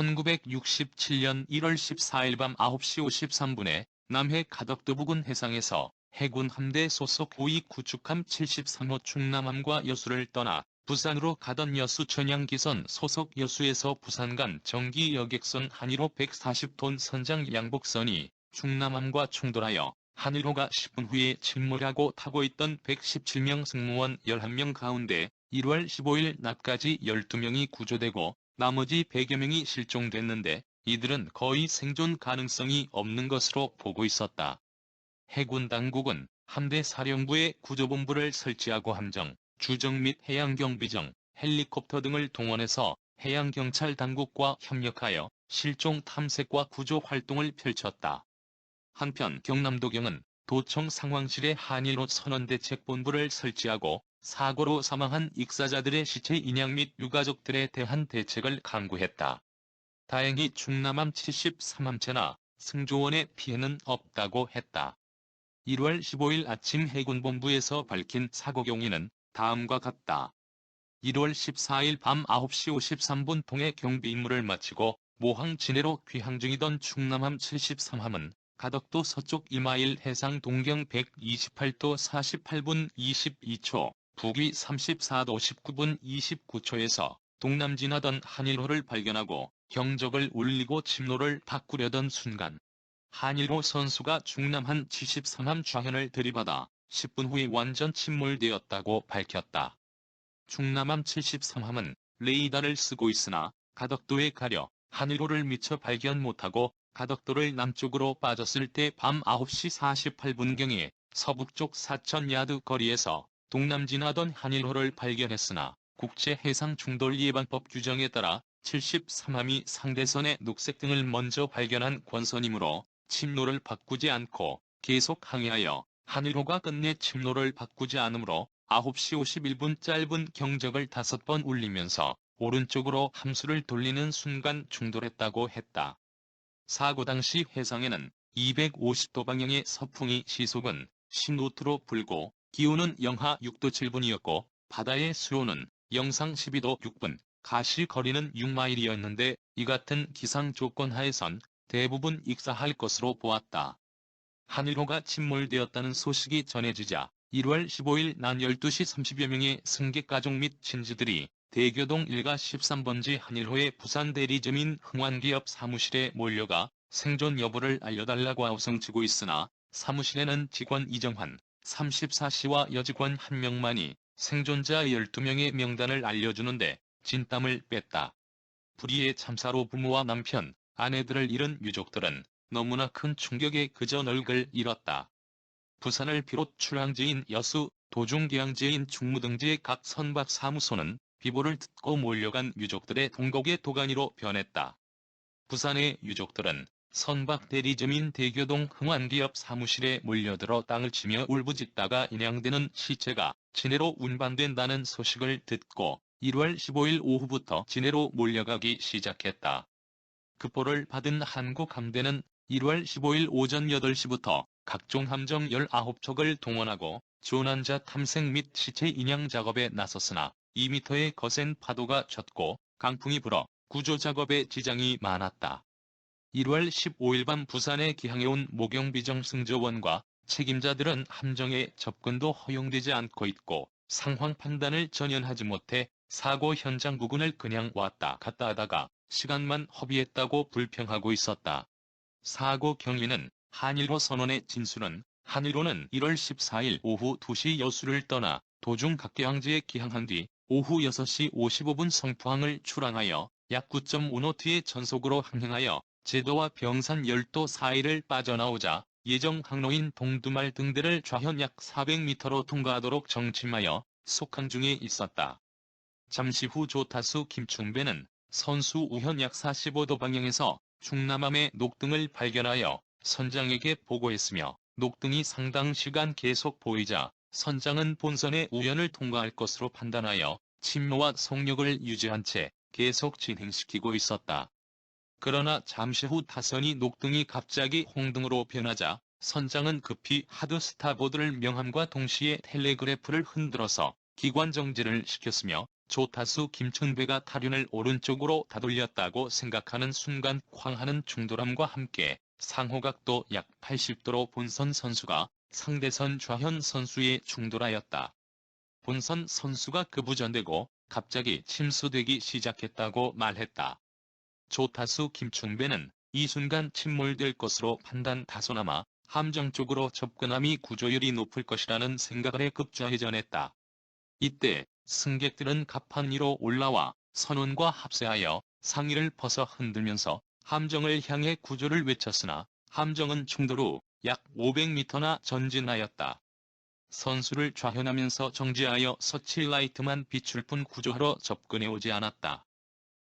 1967년 1월 14일 밤 9시 53분에 남해 가덕도 부근 해상에서 해군 함대 소속 우익 구축함 73호 충남함과 여수를 떠나 부산으로 가던 여수 천양기선 소속 여수에서 부산 간 정기 여객선 한일호 140톤 선장 양복선이 충남함과 충돌하여 한일호가 10분 후에 침몰하고 타고 있던 117명 승무원 11명 가운데 1월 15일 낮까지 12명이 구조되고 나머지 100여 명이 실종됐는데 이들은 거의 생존 가능성이 없는 것으로 보고 있었다. 해군 당국은 함대 사령부에 구조본부를 설치하고 함정, 주정 및 해양경비정, 헬리콥터 등을 동원해서 해양경찰 당국과 협력하여 실종 탐색과 구조 활동을 펼쳤다. 한편 경남도경은 도청 상황실에 한일호 선원대책본부를 설치하고 사고로 사망한 익사자들의 시체 인양 및 유가족들에 대한 대책을 강구했다. 다행히 충남함 73함체나 승조원의 피해는 없다고 했다. 1월 15일 아침 해군본부에서 밝힌 사고 경위는 다음과 같다. 1월 14일 밤 9시 53분 통해 경비 임무를 마치고 모항 진해로 귀향 중이던 충남함 73함은 가덕도 서쪽 1마일 해상 동경 128도 48분 22초, 북위 34도 19분 29초에서 동남 진하던 한일호를 발견하고 경적을 울리고 침로를 바꾸려던 순간 한일호 선수가 충남함 73함 좌현을 들이받아 10분 후에 완전 침몰되었다고 밝혔다. 충남함 73함은 레이더를 쓰고 있으나 가덕도에 가려 한일호를 미처 발견 못하고 가덕도를 남쪽으로 빠졌을 때 밤 9시 48분경에 서북쪽 4,000야드 거리에서 동남 진하던 한일호를 발견했으나 국제해상충돌예방법 규정에 따라 73함이 상대선의 녹색 등을 먼저 발견한 권선이므로 침로를 바꾸지 않고 계속 항해하여 한일호가 끝내 침로를 바꾸지 않으므로 9시 51분 짧은 경적을 5번 울리면서 오른쪽으로 함수를 돌리는 순간 충돌했다고 했다. 사고 당시 해상에는 250도 방향의 서풍이 시속은 신노트로 불고 기온은 영하 6도 7분이었고 바다의 수온은 영상 12도 6분, 가시 거리는 6마일이었는데 이 같은 기상 조건 하에선 대부분 익사할 것으로 보았다. 한일호가 침몰되었다는 소식이 전해지자 1월 15일 낮 12시 30여 명의 승객 가족 및 친지들이 대교동 1가 13번지 한일호의 부산 대리점인 흥환기업 사무실에 몰려가 생존 여부를 알려달라고 아우성치고 있으나 사무실에는 직원 이정환 34시와 여직원 1명만이 생존자 12명의 명단을 알려주는데 진땀을 뺐다. 불의의 참사로 부모와 남편, 아내들을 잃은 유족들은 너무나 큰 충격에 그저 널을 잃었다. 부산을 비롯 출항지인 여수, 도중개항지인 충무 등지의 각 선박 사무소는 비보를 듣고 몰려간 유족들의 통곡의 도가니로 변했다. 부산의 유족들은 선박 대리점인 대교동 흥환기업 사무실에 몰려들어 땅을 치며 울부짖다가 인양되는 시체가 진해로 운반된다는 소식을 듣고 1월 15일 오후부터 진해로 몰려가기 시작했다. 급보를 받은 한국 함대는 1월 15일 오전 8시부터 각종 함정 19척을 동원하고 조난자 탐색 및 시체 인양 작업에 나섰으나 2m의 거센 파도가 쳤고 강풍이 불어 구조 작업에 지장이 많았다. 1월 15일 밤 부산에 기항해온 모경비정 승조원과 책임자들은 함정에 접근도 허용되지 않고 있고 상황 판단을 전혀 하지 못해 사고 현장 부근을 그냥 왔다 갔다 하다가 시간만 허비했다고 불평하고 있었다. 사고 경위는 한일호 선원의 진술은 한일호는 1월 14일 오후 2시 여수를 떠나 도중 각계항지에 기항한 뒤 오후 6시 55분 성포항을 출항하여 약 9.5노트의 전속으로 항행하여 제도와 병산 열도 사이를 빠져나오자 예정 항로인 동두말 등대를 좌현 약 400m로 통과하도록 정침하여 속항 중에 있었다. 잠시 후 조타수 김충배는 선수 우현 약 45도 방향에서 충남함의 녹등을 발견하여 선장에게 보고했으며 녹등이 상당 시간 계속 보이자 선장은 본선의 우현을 통과할 것으로 판단하여 침로와 속력을 유지한 채 계속 진행시키고 있었다. 그러나 잠시 후 타선이 녹등이 갑자기 홍등으로 변하자 선장은 급히 하드 스타보드를 명함과 동시에 텔레그래프를 흔들어서 기관 정지를 시켰으며 조타수 김춘배가 타륜을 오른쪽으로 다돌렸다고 생각하는 순간 쾅하는 충돌함과 함께 상호각도 약 80도로 본선 선수가 상대선 좌현 선수에 충돌하였다. 본선 선수가 급부전되고 갑자기 침수되기 시작했다고 말했다. 조타수 김춘배는 이 순간 침몰될 것으로 판단 다소나마 함정 쪽으로 접근함이 구조율이 높을 것이라는 생각을 해 급좌회전했다. 이때 승객들은 갑판 위로 올라와 선원과 합세하여 상의를 벗어 흔들면서 함정을 향해 구조를 외쳤으나 함정은 충돌 후 약 500m나 전진하였다. 선수를 좌현하면서 정지하여 서치라이트만 비출 뿐 구조하러 접근해오지 않았다.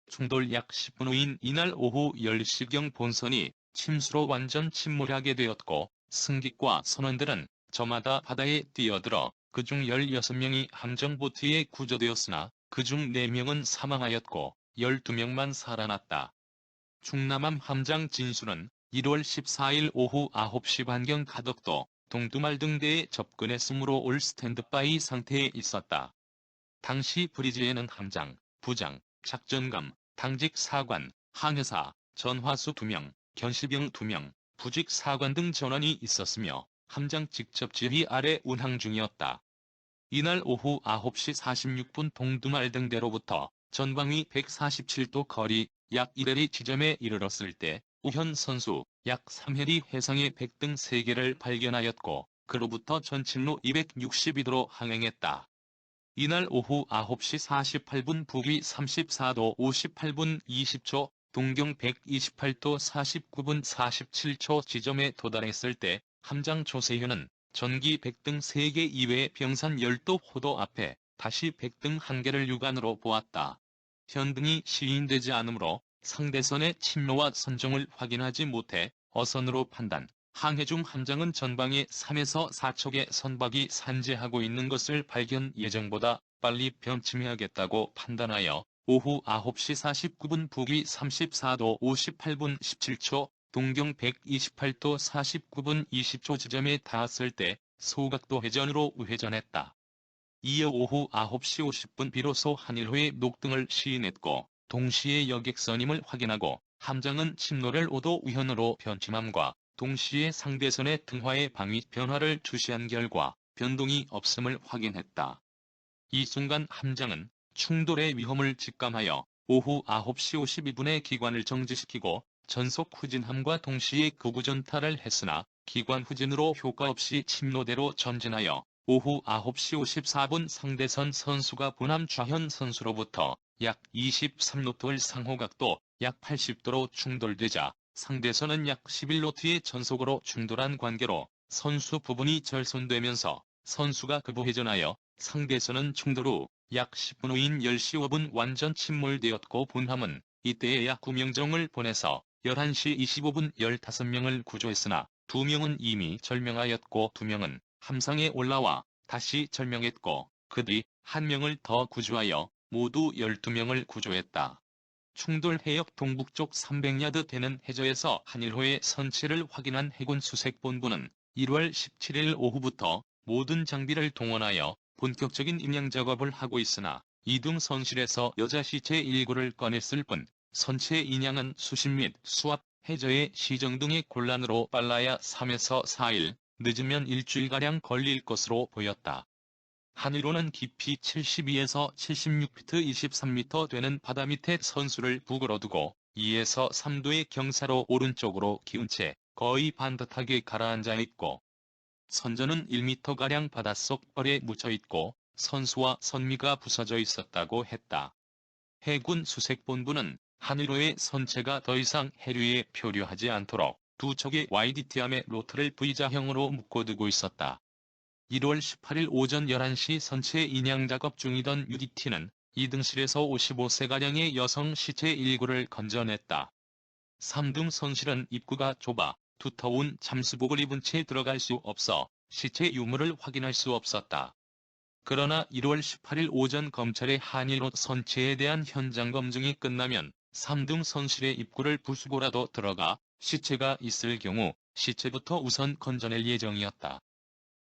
충돌 약 10분 후인 이날 오후 10시경 본선이 침수로 완전 침몰하게 되었고 승객과 선원들은 저마다 바다에 뛰어들어 그중 16명이 함정보트에 구조되었으나 그중 4명은 사망하였고 12명만 살아났다. 충남함 함장 진수는 1월 14일 오후 9시 반경 가덕도, 동두말 등대에 접근했으므로 올 스탠드바이 상태에 있었다. 당시 브리지에는 함장, 부장, 작전감, 당직 사관, 항해사, 전화수 2명, 견시병 2명, 부직 사관 등 전원이 있었으며 함장 직접 지휘 아래 운항 중이었다. 이날 오후 9시 46분 동두말 등대로부터 전방위 147도 거리 약 1해리 지점에 이르렀을 때 우현 선수 약 3해리 해상의 백등 3개를 발견하였고 그로부터 전침로 262도로 항행했다. 이날 오후 9시 48분 북위 34도 58분 20초, 동경 128도 49분 47초 지점에 도달했을 때 함장 조세현은 전기 백등 3개 이외의 병산 10도 호도 앞에 다시 백등 1개를 육안으로 보았다. 현등이 시인되지 않으므로 상대선의 침로와 선종을 확인하지 못해 어선으로 판단. 항해 중 함장은 전방에 3에서 4척의 선박이 산재하고 있는 것을 발견 예정보다 빨리 변침해야겠다고 판단하여 오후 9시 49분 북위 34도 58분 17초, 동경 128도 49분 20초 지점에 닿았을 때 소각도 회전으로 우회전했다. 이어 오후 9시 50분 비로소 한일호의 녹등을 시인했고 동시에 여객선임을 확인하고 함장은 침노를 5도 우현으로 변침함과 동시에 상대선의 등화의 방위 변화를 주시한 결과 변동이 없음을 확인했다. 이 순간 함장은 충돌의 위험을 직감하여 오후 9시 52분에 기관을 정지시키고 전속 후진함과 동시에 극우전탈을 했으나 기관 후진으로 효과 없이 침노대로 전진하여 오후 9시 54분 상대선 선수가 본함 좌현 선수로부터 약 23노트의 상호각도 약 80도로 충돌되자 상대선은 약 11노트의 전속으로 충돌한 관계로 선수 부분이 절손되면서 선수가 급우회전하여 상대선은 충돌 후 약 10분 후인 10시 5분 완전 침몰되었고 본함은 이때에야 구명정을 보내서 11시 25분 15명을 구조했으나 2명은 이미 절명하였고 2명은 함상에 올라와 다시 절명했고 그 뒤 1명을 더 구조하여 모두 12명을 구조했다. 충돌 해역 동북쪽 300야드 되는 해저에서 한일호의 선체를 확인한 해군 수색본부는 1월 17일 오후부터 모든 장비를 동원하여 본격적인 임양 작업을 하고 있으나 이등 선실에서 여자 시체 일구를 꺼냈을 뿐 선체 인양은 수심 및 수압, 해저의 시정 등의 곤란으로 빨라야 3에서 4일, 늦으면 일주일가량 걸릴 것으로 보였다. 한일호는 깊이 72에서 76피트 23m 되는 바다 밑에 선수를 북으로 두고 2에서 3도의 경사로 오른쪽으로 기운 채 거의 반듯하게 가라앉아 있고 선전은 1m가량 바닷속 벌에 묻혀 있고 선수와 선미가 부서져 있었다고 했다. 해군 수색본부는 한일호의 선체가 더 이상 해류에 표류하지 않도록 두 척의 YDT함의 로트를 V자형으로 묶어두고 있었다. 1월 18일 오전 11시 선체 인양 작업 중이던 UDT는 이등실에서 55세가량의 여성 시체 일구를 건져냈다. 3등 선실은 입구가 좁아 두터운 잠수복을 입은 채 들어갈 수 없어 시체 유물을 확인할 수 없었다. 그러나 1월 18일 오전 검찰의 한일호 선체에 대한 현장 검증이 끝나면 3등 선실의 입구를 부수고라도 들어가 시체가 있을 경우 시체부터 우선 건져낼 예정이었다.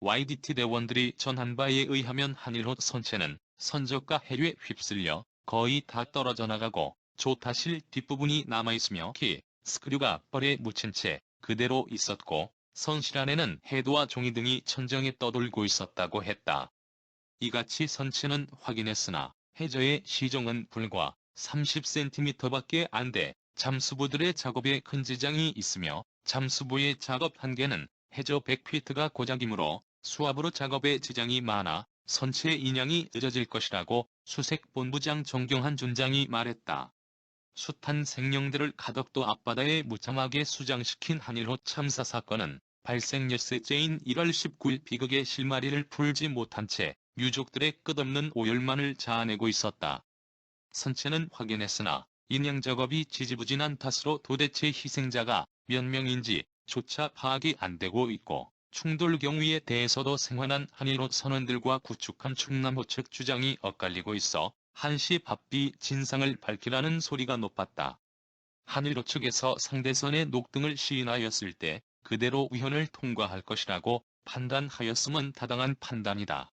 YDT 대원들이 전한 바에 의하면 한일호 선체는 선적과 해류에 휩쓸려 거의 다 떨어져 나가고 조타실 뒷부분이 남아있으며 키, 스크류가 뻘에 묻힌 채 그대로 있었고 선실 안에는 해도와 종이 등이 천정에 떠돌고 있었다고 했다. 이같이 선체는 확인했으나 해저의 시종은 불과 30cm밖에 안 돼 잠수부들의 작업에 큰 지장이 있으며 잠수부의 작업 한계는 해저 100피트가 고작이므로 수압으로 작업에 지장이 많아 선체 인양이 늦어질 것이라고 수색본부장 정경한 준장이 말했다. 숱한 생명들을 가덕도 앞바다에 무참하게 수장시킨 한일호 참사 사건은 발생 엿새째인 1월 19일 비극의 실마리를 풀지 못한 채 유족들의 끝없는 오열만을 자아내고 있었다. 선체는 확인했으나 인양 작업이 지지부진한 탓으로 도대체 희생자가 몇 명인지 조차 파악이 안 되고 있고 충돌 경위에 대해서도 생환한 한일호 선원들과 구축함 충남호 측 주장이 엇갈리고 있어 한시 바삐 진상을 밝히라는 소리가 높았다. 한일호 측에서 상대선에 녹등을 시인하였을 때 그대로 위헌을 통과할 것이라고 판단하였음은 타당한 판단이다.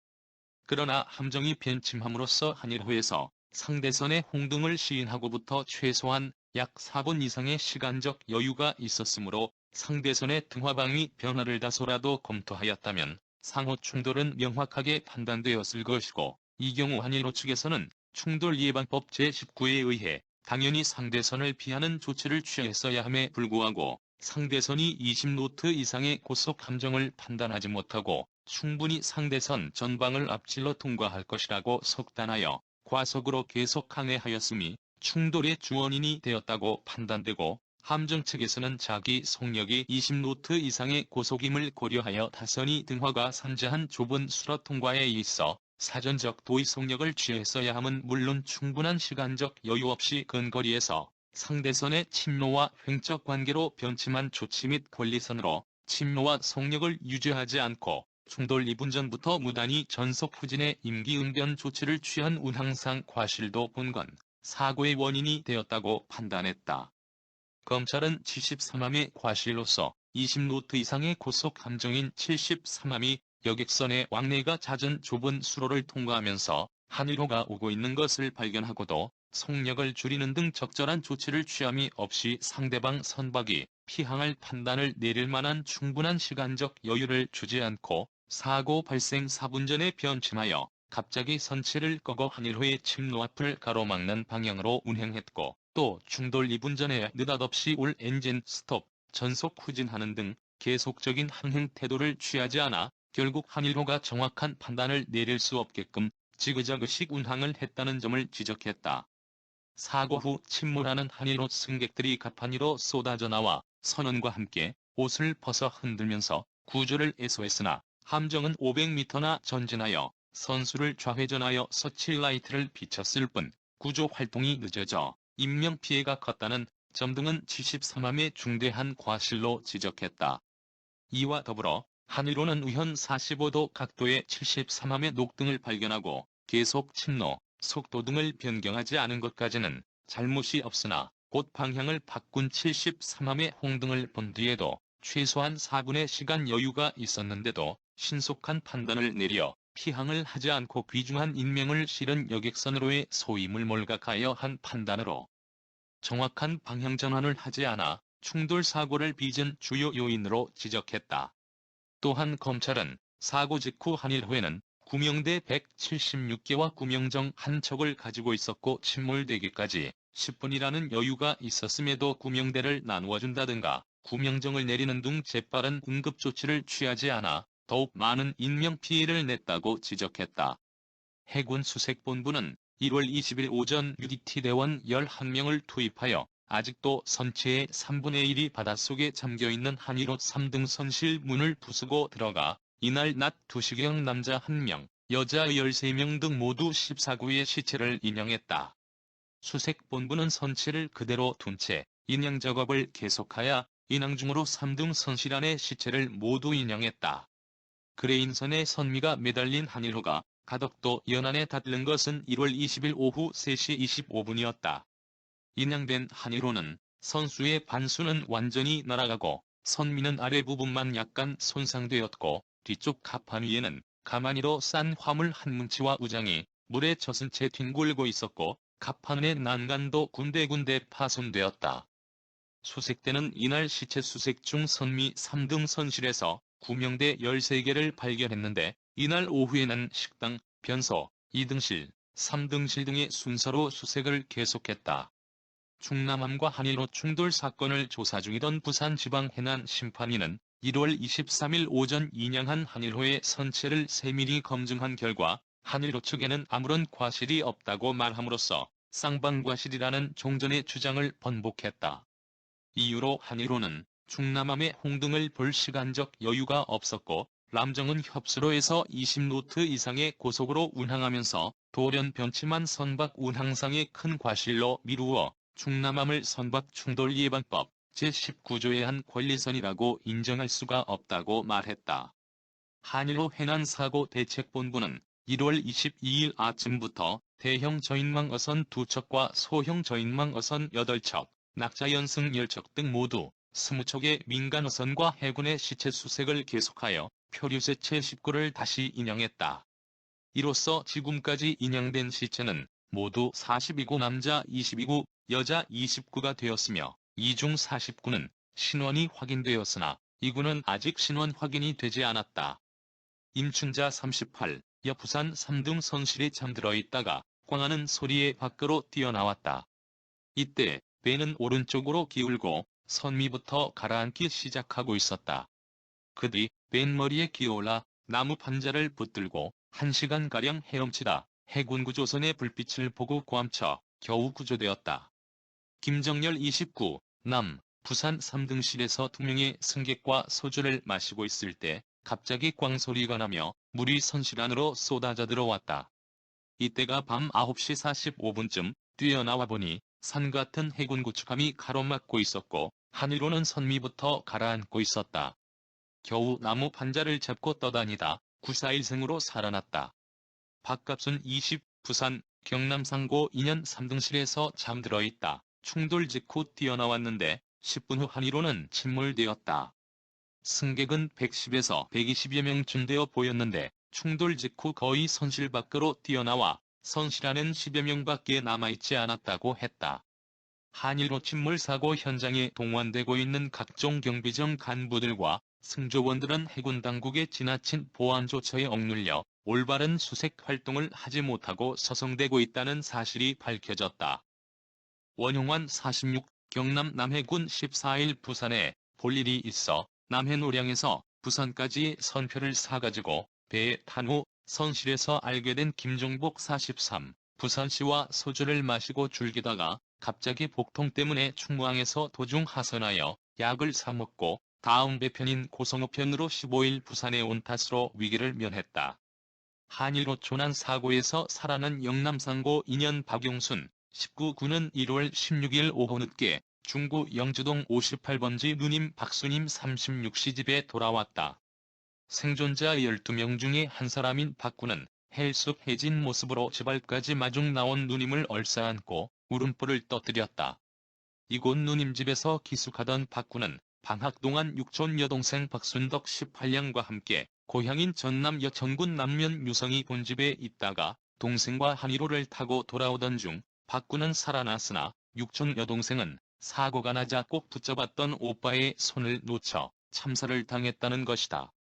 그러나 함정이 변침함으로써 한일호에서 상대선에 홍등을 시인하고부터 최소한 약 4분 이상의 시간적 여유가 있었으므로 상대선의 등화방위 변화를 다소라도 검토하였다면 상호 충돌은 명확하게 판단되었을 것이고 이 경우 한일호 측에서는 충돌예방법 제19에 의해 당연히 상대선을 피하는 조치를 취했어야 함에 불구하고 상대선이 20노트 이상의 고속 함정을 판단하지 못하고 충분히 상대선 전방을 앞질러 통과할 것이라고 속단하여 과속으로 계속 항해하였음이 충돌의 주원인이 되었다고 판단되고 함정 측에서는 자기 속력이 20노트 이상의 고속임을 고려하여 타선이 등화가 산재한 좁은 수로 통과에 있어 사전적 도의 속력을 취했어야 함은 물론 충분한 시간적 여유 없이 근거리에서 상대선의 침노와 횡적 관계로 변침한 조치 및 권리선으로 침노와 속력을 유지하지 않고 충돌 2분 전부터 무단히 전속 후진의 임기응변 조치를 취한 운항상 과실도 본건 사고의 원인이 되었다고 판단했다. 검찰은 73함의 과실로서 20노트 이상의 고속 함정인 73함이 여객선의 왕래가 잦은 좁은 수로를 통과하면서 한일호가 오고 있는 것을 발견하고도 속력을 줄이는 등 적절한 조치를 취함이 없이 상대방 선박이 피항할 판단을 내릴 만한 충분한 시간적 여유를 주지 않고 사고 발생 4분 전에 변침하여 갑자기 선체를 꺾어 한일호의 침노 앞을 가로막는 방향으로 운행했고 또 충돌 2분 전에 느닷없이 올 엔진 스톱, 전속 후진하는 등 계속적인 항행 태도를 취하지 않아 결국 한일호가 정확한 판단을 내릴 수 없게끔 지그저그식 운항을 했다는 점을 지적했다. 사고 후 침몰하는 한일호 승객들이 갑판 위로 쏟아져 나와 선원과 함께 옷을 벗어 흔들면서 구조를 애소했으나 함정은 500m나 전진하여 선수를 좌회전하여 서치라이트를 비쳤을 뿐 구조 활동이 늦어져 인명피해가 컸다는 점 등은 73함의 중대한 과실로 지적했다. 이와 더불어 한일호는 위헌 45도 각도의 73함의 녹등을 발견하고 계속 침노, 속도 등을 변경하지 않은 것까지는 잘못이 없으나 곧 방향을 바꾼 73함의 홍등을 본 뒤에도 최소한 4분의 시간 여유가 있었는데도 신속한 판단을 내려 피항을 하지 않고 귀중한 인명을 실은 여객선으로의 소임을 몰각하여 한 판단으로 정확한 방향 전환을 하지 않아 충돌 사고를 빚은 주요 요인으로 지적했다. 또한 검찰은 사고 직후 한일호에는 구명대 176개와 구명정 한 척을 가지고 있었고 침몰되기까지 10분이라는 여유가 있었음에도 구명대를 나누어준다든가 구명정을 내리는 등 재빠른 응급조치를 취하지 않아 더욱 많은 인명피해를 냈다고 지적했다. 해군 수색본부는 1월 20일 오전 UDT-대원 11명을 투입하여 아직도 선체의 3분의 1이 바닷속에 잠겨있는 한일호 3등 선실 문을 부수고 들어가 이날 낮 2시경 남자 1명, 여자 13명 등 모두 14구의 시체를 인양했다. 수색본부는 선체를 그대로 둔 채 인양 작업을 계속하여 인양 중으로 3등 선실 안의 시체를 모두 인양했다. 그레인선에 선미가 매달린 한일호가 가덕도 연안에 닿는 것은 1월 20일 오후 3시 25분이었다. 인양된 한일호는 선수의 반수는 완전히 날아가고 선미는 아래 부분만 약간 손상되었고 뒤쪽 갑판 위에는 가마니로 싼 화물 한 뭉치와 우장이 물에 젖은 채 뒹굴고 있었고 갑판의 난간도 군데군데 파손되었다. 수색대는 이날 시체 수색 중 선미 3등 선실에서 구명대 13개를 발견했는데 이날 오후에는 식당, 변소, 2등실, 3등실 등의 순서로 수색을 계속했다. 충남함과 한일호 충돌 사건을 조사 중이던 부산지방해난심판위는 1월 23일 오전 인양한 한일호의 선체를 세밀히 검증한 결과 한일호 측에는 아무런 과실이 없다고 말함으로써 쌍방과실이라는 종전의 주장을 번복했다. 이유로 한일호는 충남함의 홍등을 볼 시간적 여유가 없었고 람정은 협수로에서 20노트 이상의 고속으로 운항하면서 돌연 변침한 선박 운항상의 큰 과실로 미루어 충남함을 선박 충돌 예방법 제19조에 한 권리선이라고 인정할 수가 없다고 말했다. 한일호 해난사고 대책본부는 1월 22일 아침부터 대형 저인망 어선 2척과 소형 저인망 어선 8척, 낙자 연승 10척 등 모두 20척의 민간 어선과 해군의 시체 수색을 계속하여 표류세체 19를 다시 인양했다. 이로써 지금까지 인양된 시체는 모두 42구 남자 22구, 여자 29구가 되었으며 이 중 49구는 신원이 확인되었으나 이구는 아직 신원 확인이 되지 않았다. 임춘자 38, 여 부산 3등 선실에 잠들어 있다가 꽝하는 소리에 밖으로 뛰어나왔다. 이때 배는 오른쪽으로 기울고 선미부터 가라앉기 시작하고 있었다. 그들이 뱃머리에 기어올라 나무 판자를 붙들고 1시간가량 헤엄치다 해군 구조선의 불빛을 보고 고함쳐 겨우 구조되었다. 김정열 29, 남, 부산 3등실에서 2명의 승객과 소주를 마시고 있을 때 갑자기 꽝 소리가 나며 물이 선실 안으로 쏟아져 들어왔다. 이때가 밤 9시 45분쯤 뛰어나와 보니 산 같은 해군 구축함이 가로막고 있었고 하늘로는 선미부터 가라앉고 있었다. 겨우 나무 판자를 잡고 떠다니다 941생으로 살아났다. 박갑순 20, 부산, 경남 상고 2년 3등실에서 잠들어 있다. 충돌 직후 뛰어나왔는데 10분 후 한의로는 침몰되었다. 승객은 110에서 120여 명쯤 되어 보였는데 충돌 직후 거의 선실 밖으로 뛰어나와 선실 안엔 10여 명밖에 남아있지 않았다고 했다. 한일호 침몰 사고 현장에 동원되고 있는 각종 경비정 간부들과 승조원들은 해군 당국의 지나친 보안 조처에 억눌려 올바른 수색 활동을 하지 못하고 서성대고 있다는 사실이 밝혀졌다. 원용환 46, 경남 남해군 14일 부산에 볼 일이 있어 남해 노량에서 부산까지 선표를 사가지고 배에 탄 후 선실에서 알게 된 김종복 43, 부산시와 소주를 마시고 즐기다가 갑자기 복통 때문에 충무항에서 도중 하선하여 약을 사먹고 다음 배편인 고성호편으로 15일 부산에 온 탓으로 위기를 면했다. 한일호 조난 사고에서 살아난 영남상고 2년 박용순 19구는 1월 16일 오후 늦게 중구 영주동 58번지 누님 박수님 36시 집에 돌아왔다. 생존자 12명 중에 한 사람인 박구는 헬쑥 해진 모습으로 제발까지 마중 나온 누님을 얼싸안고 울음보를 떠들였다. 이곳 누님 집에서 기숙하던 박구는 방학 동안 육촌 여동생 박순덕 18년과 함께 고향인 전남 여천군 남면 유성이 본집에 있다가 동생과 한일호를 타고 돌아오던 중 박구는 살아났으나 육촌 여동생은 사고가 나자 꼭 붙잡았던 오빠의 손을 놓쳐 참사를 당했다는 것이다.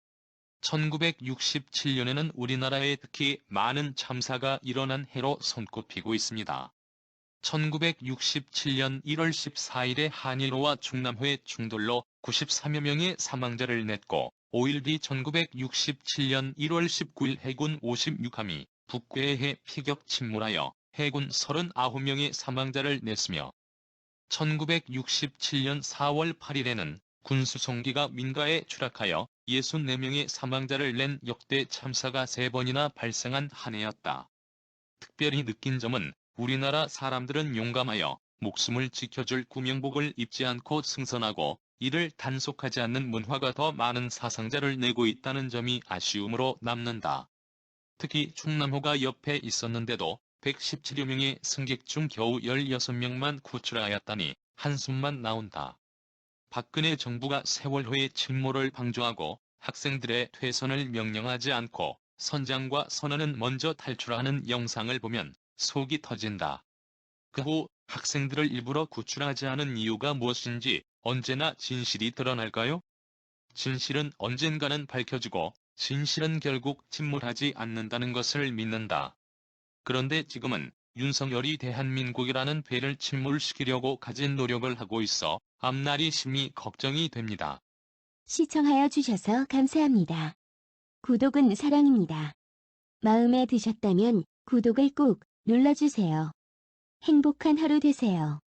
1967년에는 우리나라에 특히 많은 참사가 일어난 해로 손꼽히고 있습니다. 1967년 1월 14일에 한일호와 충남호의 충돌로 93여 명의 사망자를 냈고 5일 뒤 1967년 1월 19일 해군 56함이 북괴해 피격 침몰하여 해군 39명의 사망자를 냈으며 1967년 4월 8일에는 군수송기가 민가에 추락하여 64명의 사망자를 낸 역대 참사가 3번이나 발생한 한 해였다. 특별히 느낀 점은 우리나라 사람들은 용감하여 목숨을 지켜줄 구명복을 입지 않고 승선하고 이를 단속하지 않는 문화가 더 많은 사상자를 내고 있다는 점이 아쉬움으로 남는다. 특히 충남호가 옆에 있었는데도 117여 명의 승객 중 겨우 16명만 구출하였다니 한숨만 나온다. 박근혜 정부가 세월호의 침몰을 방조하고 학생들의 퇴선을 명령하지 않고 선장과 선원은 먼저 탈출하는 영상을 보면 속이 터진다. 그 후 학생들을 일부러 구출하지 않은 이유가 무엇인지 언제나 진실이 드러날까요? 진실은 언젠가는 밝혀지고 진실은 결국 침몰하지 않는다는 것을 믿는다. 그런데 지금은 윤석열이 대한민국이라는 배를 침몰시키려고 가진 노력을 하고 있어 앞날이 심히 걱정이 됩니다. 시청하여 주셔서 감사합니다. 구독은 사랑입니다. 마음에 드셨다면 구독을 꼭 눌러주세요. 행복한 하루 되세요.